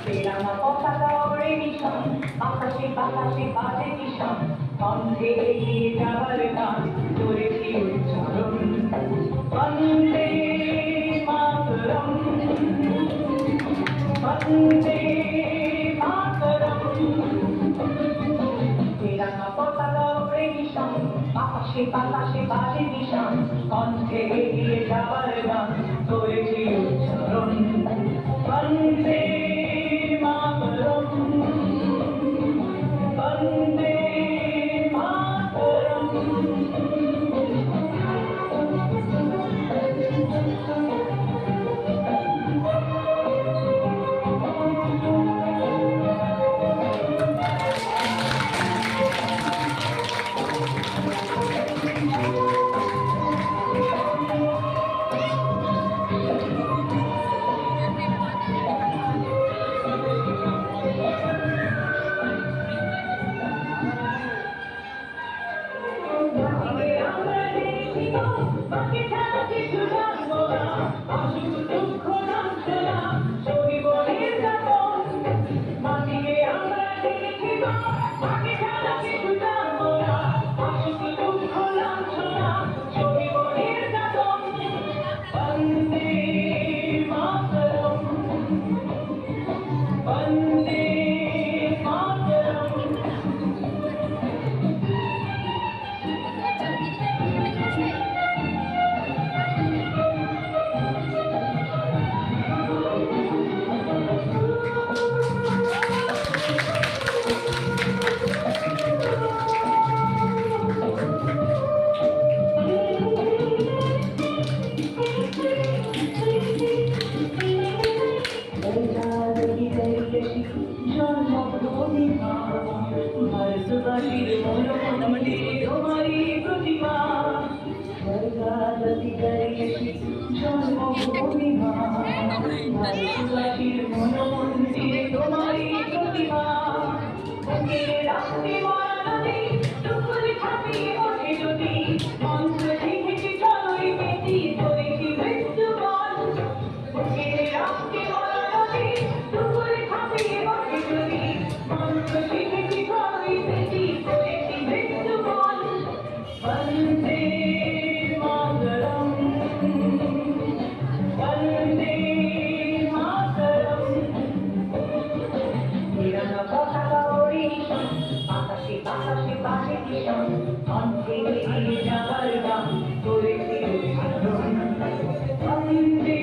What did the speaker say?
তেরাঙা পতাকা ওড়ে নিশান, আকাশে বাতাসে বাজে নিশান, কণ্ঠে এগিয়ে যাবার গান করেছি উচ্চারণ। বন্দে মাতরম, বন্দে মাতরম। তেরাঙা পতাকা ওড়ে নিশান, আকাশে বাতাসে বাজে নিশান, কণ্ঠে এগিয়ে যাবার গান করেছি উচ্চারণ। বন্দে মাতরম, বন্দে মাতরম। বাকি খেলা কিছু জানবো না, অসুখ দুঃখ লাঞ্ছনা সহিবনের যাতন। মাটিকে আমরা দেখেছি না, বাকি খেলা কিছু জানবো না, অসুখ দুঃখ লাঞ্ছনা সহিবনের যাতন। বন্দে মাতরম, বন্দে মাতরম। भारतवासीर मनोमंदिरे তোমারি প্রতিমা, স্বর্গাদতি করিয়েছি জন্মভূমি মা। भारतवासीर मनोमंदिरे তোমারি প্রতিমা, বুকের রাস্তে মরা নদী টুকুরে ছাপিয়ে ওঠে যদি, মন্ত্র শিখেছি চলোই বেটি করেছি মৃত্যুবরণ। বুকের রাস্তে মরা নদী টুকুরে ছাপিয়ে ওঠে যদি, মন্ত্র শিখেছি চলোই বেটি করেছি মৃত্যুবরণ। বন্দে মাতরম, বন্দে মাতরম। তেরাঙা পতাকা ওড়ে নিশান, আকাশে বাতাসে বাজে নিশান, কণ্ঠে এগিয়ে যাবার গান করেছি উচ্চারণ। বন্দে